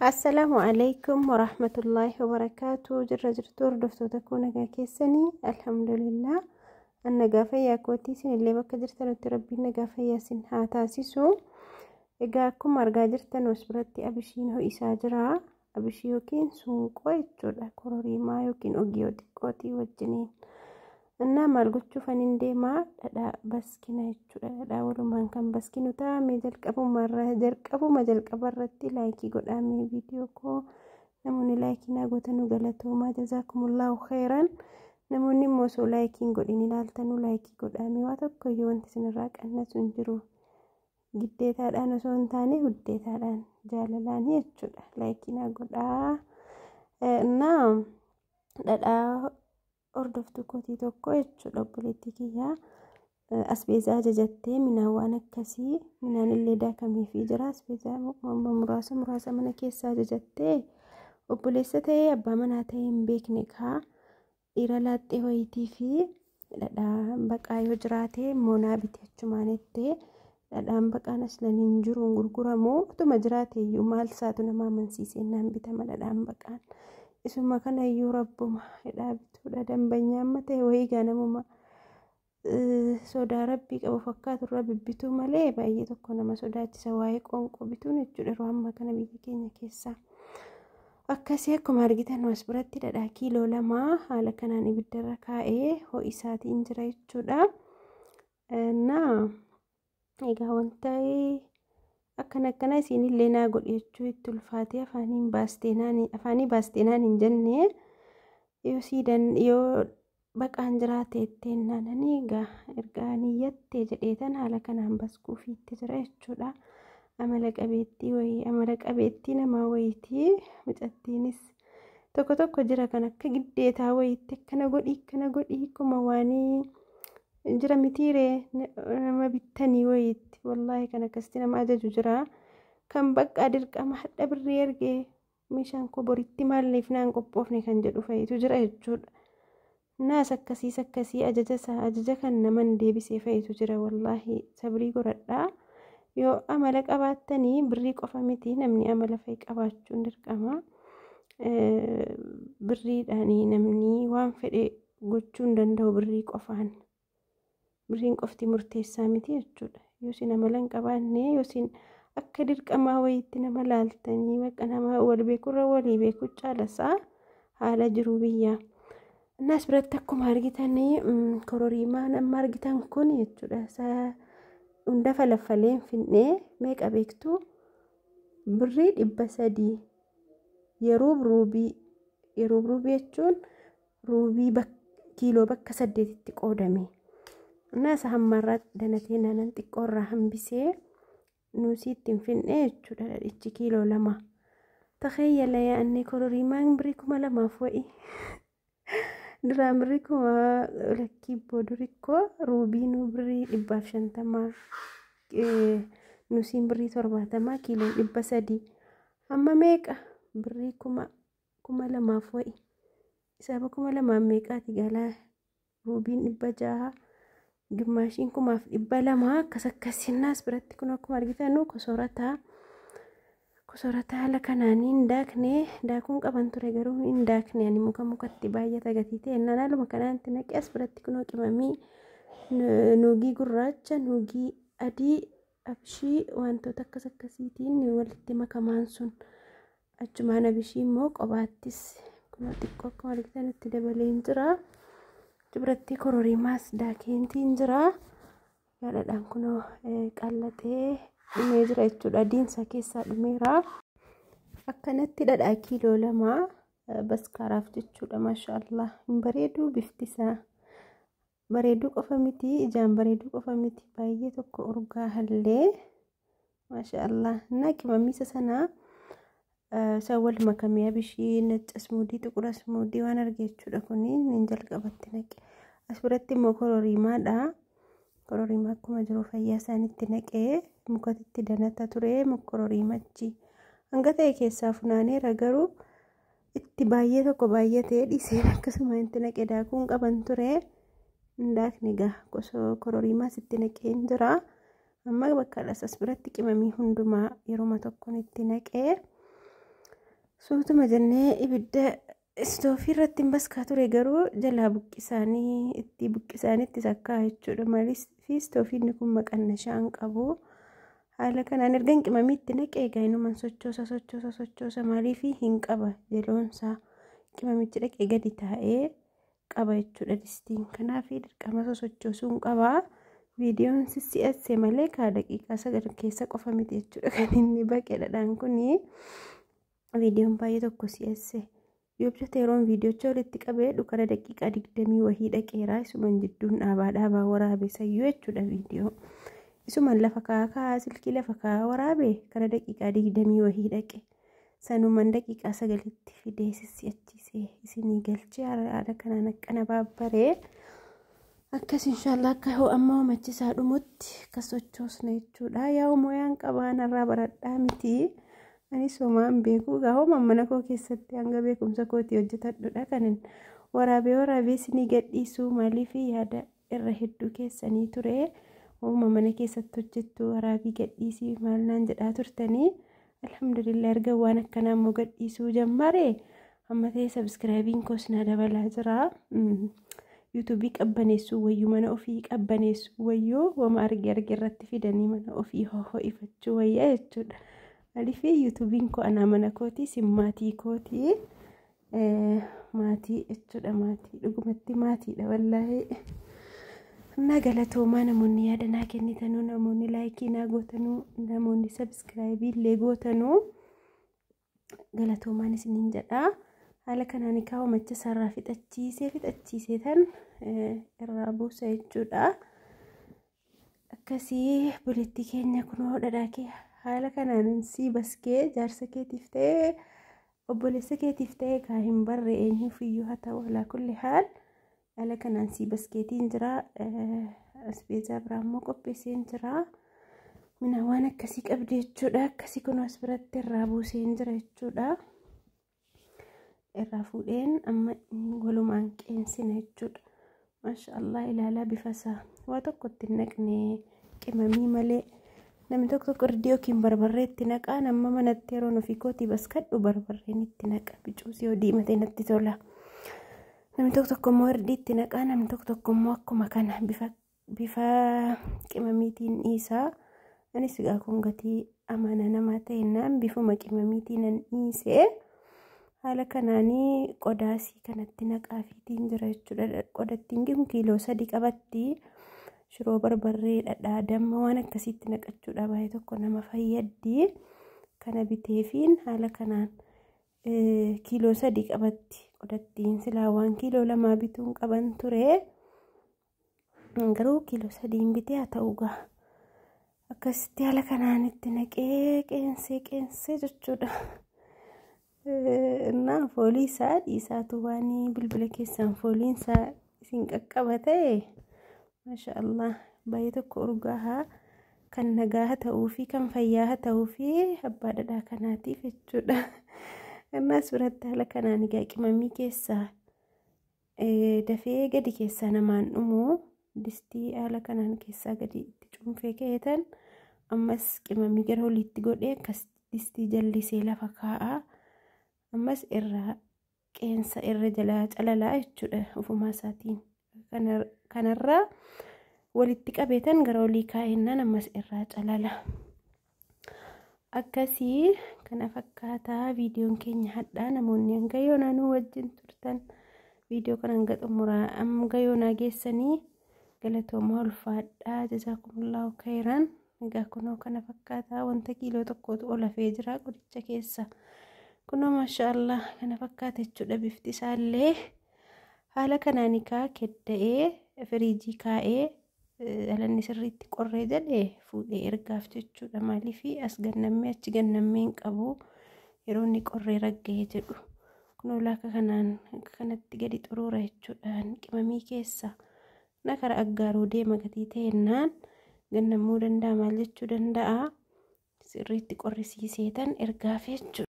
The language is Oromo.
السلام عليكم ورحمة الله وبركاته. جرجرتور دفتو تكون كيسني الحمد لله. النجافية كوتيسين اللي بك جرتن تربي النجافية سنها تاسسو إجاكم أرجع جرتن وسبرتي أبشين هو إساجرا أبشيوكين سونكو يتشودا كوري ما يوكين أجيو تكوتي والجنين إنما الجوتشو فنندي ما لا بس كنا يتشودا لا ولو ما كان بس كنو تامي جلك أبو مرة جلك أبو ما جلك أبرتي لايكي قد أمي فيديوكو نموني لايكي ناقوتنو غلطو ما جزاكم الله خيرا نموني موسو لايكين قد إني لالتنو لايكي قد أمي واتوكو يوان تسنراك أنا سنجرو جديتا الآن سونتاني وديتا الآن جالالاني يتشودا لايكي ناقود نعم لا أردفتو كوتي توكو يتشودا بوليتيكيا أسبيزا ججتي من وانا كسي من اللي دا كمي في جرا أسبيزا مراسة من كيسا ججتي وبوليستي أبا مناتين بيكنكها إيرالاتي ويتي في لا بقى يجراتي منابتي جمانتي لا بقى نسلا ننجرون غرغرمو ثم جراتي يمال ساتنا ما منسيسين نام بتمل لا بقى اسمه كان يو ربما لا بتودا دنبنيا متى ويغا نمما soda rabbi qabu fakkaatu rabbi bituu malee baay'ee tokko nama sodaachisa waa'ee qoonqoo bituun jechuudha yeroo ammaa kana biyya keenya keessa akkasii akkuma argitan as biratti dhadhaa kiiloo 2 haala kanaan ibiddarra kaa'ee ho'isaatiin jira jechuudha. Egaa wanta akkana isinillee naa godhe jechuu itti ulfaatee afaanii baasteenaan hin jenne yoo baqaan jiraate ittiin naananii egaa ergaanii yattee jedheetan haala kanaan baskuu fiitti jira jechuudha. Amala qabeettii namaa wayitii mucattiinis tokko jira kan akka giddeetaa wayitti akkana godhii kuma waanii jira mitiiree nama bittanii wayitti wallaahi kan akkasitti nama ajaju jira kan bakka dirqama hadha birrii ergee meeshaan koo boritti maaliif naan qophoofne kan jedhu fa'itu jira jechuudha. naas akkasii ajaja kan naman deebisee fa'itu jira wallaahi sabrii godhadhaa. yoo amala qabaattanii birrii qofa miti namni amala fa'i qabaachuun dirqama. birriidhaanii namni waan fedhe gochuu hin danda'u birrii qofaan. birriin qofti murteessaa miti jechuudha. yoo isin amala hin qabaanne yoo isin akka dirqamaa wayitti nama laaltanii bakka nama wal beekurra walii beekuu caalasaa haala jiru biyyaa. Naas biratti akkuma argitanii kororiimaa nama argitan kun jechuudha. Hunda falaffaleen finnee meeqa beektu birrii 300 yeroo ruubii jechuun ruubii kiiloo bakka 8tti qoodame. Naas hammarra danatee nanan xiqqoorraa hambisee nuusii ittiin finnee jechuudha dhichi kiiloo 2. Takhayyala yaa'anne kororiimaan birrii 2000 wa'i. Diraan birrii kuma lakkii boodurikoo ruubii nu birrii 150 nuusiin birrii 70 kiiloo 300 amma meeqa birrii 2000 wa'i isaaba 2000 meeqaati galaa ruubiin 600 gimmaashiin 1200 akkasinaas biratti kun akkuma argitanu kosorataa haala kanaanii hin daakne daakuun qaban ture garuu hin daakne ani mukatti baay'ata gatii ta'e haaluma kanaatti naqee as biratti kunoo qimamii nuugii gurraacha nuugii adii abishii wantoota akkasiitiin walitti makamaan sun achumaan abishii immoo qobaattis kunoo xiqqoo akkuma argitanitti dabalee hin jira. biratti kororiimaas daakeentiin jira. Galadhaan kunoo qallaxee dhumee jira jechuudha. Diinsa keessaa dhumeera. Akkanatti dhadhaa kiiloo 2 baskaaraaf jechuudha. Maashaallah hin bareedu bifti isaa bareeduu qofa miti ijaan bareeduu qofa miti baay'ee tokko urgaa hallee maashaallah. Qimamiisa sanaa sawwal makamee abishii nacca smuudii xuqura smuudii waan arge jechuudha. Kuni nin jalqabatti naqe. As biratti immoo kororiimaadha. kororiimaa akkuma jiru fayyaa isaanitti naqee mukatti danata ture kororiimachi hanga ta'e keessaa funaaneera garuu itti baay'ee tokko baay'atee dhiseen akkasuma itti naqee daakuun qaban ture ndaakni gaa kororiimaas itti naqee jira. amma bakka as biratti qimamii hundumaa yeroo tokkoon itti naqee suutuma jennee ibidda istoofii irratti baskaa ture garuu jalaa itti buqqisaanitti sakkaa jechuudha. Maaliif istoofiin kun maqannashaan qabu. Haala kanaan erga qimamiitti naqee gaa'inumaan sochoosa maaliif hin qaba jeloonsaa qimamichi dhaqee gadi taa'ee qaba jechuudha distiin. Kanaaf dirqama sochoosuun qaba. Viidiyoon si'atsee malee daqiiqaa 9 keessa qofa miti jechuudha kan inni baqee dhadhaan kuni. Viidiyoon baay'ee tokko si'atsee yoo ibsate yeroon viidiyoocha walitti qabee dhukara daqiiqaa 20 wahii dhaqeeraa isuman jidduun dhaabaa waraabee sayyuu jechuudha viidiyoo. Isuman lafa kaa'aa silkii lafa kaa'aa waraabee kana daqiiqaa 20 wahii dhaqe. Sanuman daqiiqaa 9tti fidee si'achiisee isinii galchee haala kanaan akkana baabbaree akkas inshallah akka amma machisaa dhumutti akkas sochoosna jechuudha. Yaa mooyaan qabaan irraa baradhaa miti. Anis homaan beeku gaa'uma mana koo keessatti hanga beekumsa kootii hojjetadhudha kanin waraabee isinii gadhiisuu maaliif yaada irra hedduu keessanii ture. Hooma mana keessatti hojjettu waraabii gadhiisii maal naan jedhaa turtanii. Alhamdulillah erga waan akkanaa immoo gadhiisuu jammare amma ta'e subscribein koos na dabalaa jira. YouTube qabbaneessuu wayyuu mana ofii qabbaneessuu wayyuu wama arge irratti fidanii mana ofii ho'ifachuu wayyaa jechuudha. Maaliif YouTubein koo anaa mana kootii simmaatii kootii maatii jechuudha. Maatii dhugumatti maatiidha wallaahi. Galatoomaa namoonni yaada naa kennitanuu, namoonni laayikii naa gootanuu, namoonni subscribe illee gootanuu galatoomaan isiniin jedha. Haala kanaan kaa'u macha sarraa fixachiisee tan irraa buusa jechuudha. Akkasii buletti keenya kunoo dhadhaa kee haala kanaan si baskee jaarsa keetiif ta'ee obboleessa keetiif ta'ee kaa hin barre eenyuuf iyyuu haa ta'u alaa kulli haal. Haala kanaan si baskeetiin jira. Asbeezaa biraa immoo qopheesseen jira. Mina waan akkasii qabdi jechuudha. Akkasii kun as biratti irraa buuseen jira jechuudha. Irraa fuudheen amma walumaan qeensina jechuudha. Maashaallah ilaalaa bifasaa. Waa tokkotti naqne qimamii malee. Namni tokko irdii yookiin barbarree itti naqaa. Nama manatti yeroon ofii kootii baskadhu barbarreen itti naqa. Bicuusii yoo diimatee natti tola. Namni tokko immoo irdii itti naqaa. Namni tokko immoo akkuma kana bifa qimamiitiin dhiisaa. Anis egaa kun gatii amaana namaa ta'ennaan bifuma qimamiitiin nan dhiisee haala kanaanii qodaasii kanatti naqaafiitiin jira jechuudha. Qodattiin kun kiiloo 3 qabatti. Shiroo barbarree dhadhaa damma waan akkasiitti naqachuudha baay'ee tokko nama fayyaddi. Kana biteefiin haala kanaan kiiloo 3 qabatti. Qodattiin silaa waan kiiloo 2 bituun qaban ture. Garuu kiiloo 3 bitee haa ta'u gaa. Akkasitti haala kanaan itti naqee qeensee jechuudha. Innaa foolii isaa dhiisaatu waan bilbila keessaan fooliin isaa isin qaqqabate. Maashaallah baay'ee tokko urgaa kan nagaa haa ta'uu fi kan fayyaa haa ta'uu fi abbaa dhadhaa kanaatiif jechuudha. Innaa suuratti haala kanaan egaa qimamii keessaa dafee gadi keessaa namaan dhumu. Distii haala kanaan keessaa gadi itti cuunfee keetan ammas qimamii gara oliitti godhee akkas distii jallisee lafa kaa'aa. Ammas irraa qeensa irra jalaa calalaa jechuudha ufumaa isaatiin. Kanarraa walitti qabeetan gara olii kaa'ennaan ammas irraa calala. Akkasii kana fakkaataa viidiyoon keenya hadhaa. Namoonni hanga yoonaa nu wajjin turtan viidiyoo kana hanga xumuraa hanga yoonaa geessanii galatoomaa ulfaadhaa. Jazaakumullahu khairan. Egaa kunoo kana fakkaataa wanta kiiloo 1tu ol hafee jira qodicha keessa. Kunoo maashaallah kana fakkaata jechuudha bifti isaallee. Haala kanaan kedda'ee firiijii kaa'ee dhalanni sirriitti qorree jedhee fuudhee ergaaf jechuudha. Maaliif as gannammee achi gannammee hin qabu yeroo inni qorree ragga'ee jedhu. Kunoo laaka kanaan kanatti gadi xuruura jechuudha qimamii keessa. Nakara aggaaruu deema gatii ta'ennaan gannammuu danda'a maal jechuu danda'a. Sirriitti qorrisiiseetan ergaaf jechuudha.